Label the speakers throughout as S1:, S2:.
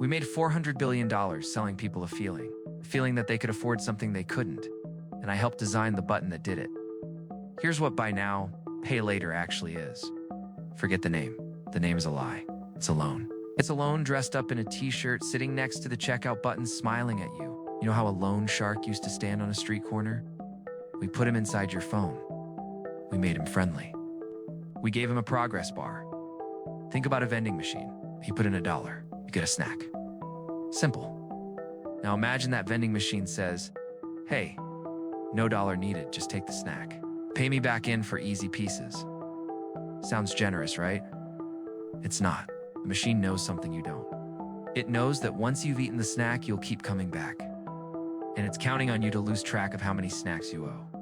S1: We made $400 billion selling people a feeling that they could afford something they couldn't, and I helped design the button that did it. Here's what buy now, pay later actually is. Forget the name. The name is a lie. It's a loan. It's a loan dressed up in a t-shirt sitting next to the checkout button smiling at you. You know how a loan shark used to stand on a street corner? We put him inside your phone. We made him friendly. We gave him a progress bar. Think about a vending machine. You put in $1, you get a snack. Simple. Now imagine that vending machine says, "Hey, no dollar needed, just take the snack. Pay me back in for easy pieces." Sounds generous, right? It's not. The machine knows something you don't. It knows that once you've eaten the snack, you'll keep coming back. And it's counting on you to lose track of how many snacks you owe.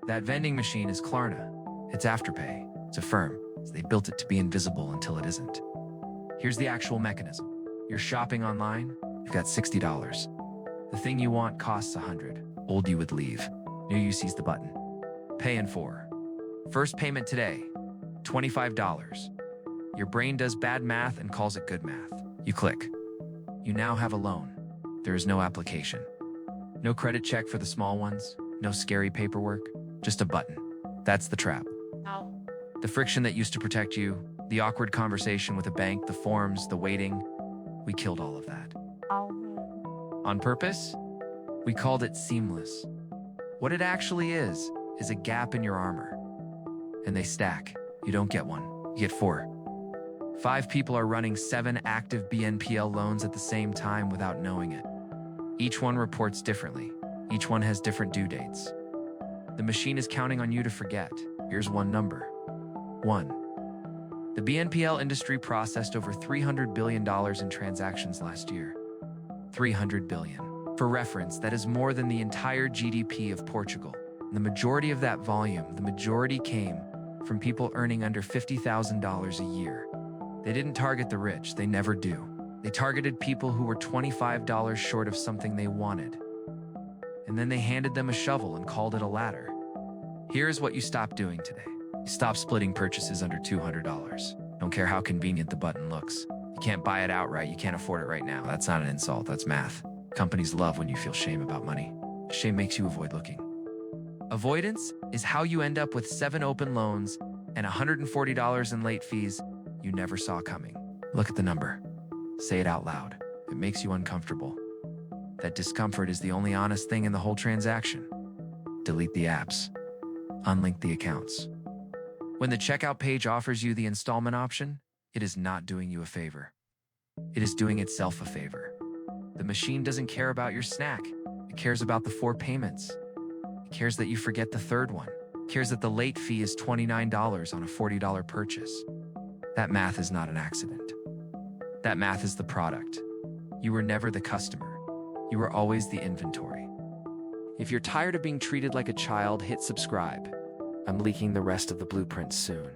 S1: That vending machine is Klarna. It's Afterpay. It's a firm. They built it to be invisible until it isn't. Here's the actual mechanism. You're shopping online, you've got $60. The thing you want costs $100. Old you would leave. New you sees the button. Pay in 4. First payment today, $25. Your brain does bad math and calls it good math. You click. You now have a loan. There is no application. No credit check for the small ones. No scary paperwork. Just a button. That's the trap.
S2: Ow.
S1: The friction that used to protect you, the awkward conversation with a bank, the forms, the waiting, we killed all of that.
S2: Ow.
S1: On purpose? We called it seamless. What it actually is a gap in your armor. And they stack. You don't get one, you get 4. 5 people are running 7 active BNPL loans at the same time without knowing it. Each one reports differently. Each one has different due dates. The machine is counting on you to forget. Here's one number. 1. The BNPL industry processed over $300 billion in transactions last year. $300 billion. For reference, that is more than the entire GDP of Portugal. And the majority of that volume, the majority came from people earning under $50,000 a year. They didn't target the rich, they never do. They targeted people who were $25 short of something they wanted. And then they handed them a shovel and called it a ladder. Here's what you stop doing today. You stop splitting purchases under $200. Don't care how convenient the button looks. You can't buy it outright, you can't afford it right now. That's not an insult, that's math. Companies love when you feel shame about money. Shame makes you avoid looking. Avoidance is how you end up with 7 open loans and $140 in late fees you never saw coming. Look at the number. Say it out loud. It makes you uncomfortable. That discomfort is the only honest thing in the whole transaction. Delete the apps. Unlink the accounts. When the checkout page offers you the installment option, it is not doing you a favor. It is doing itself a favor. The machine doesn't care about your snack. It cares about the 4 payments. It cares that you forget the third one. It cares that the late fee is $29 on a $40 purchase. That math is not an accident. That math is the product. You were never the customer. You were always the inventory. If you're tired of being treated like a child, hit subscribe. I'm leaking the rest of the blueprint soon.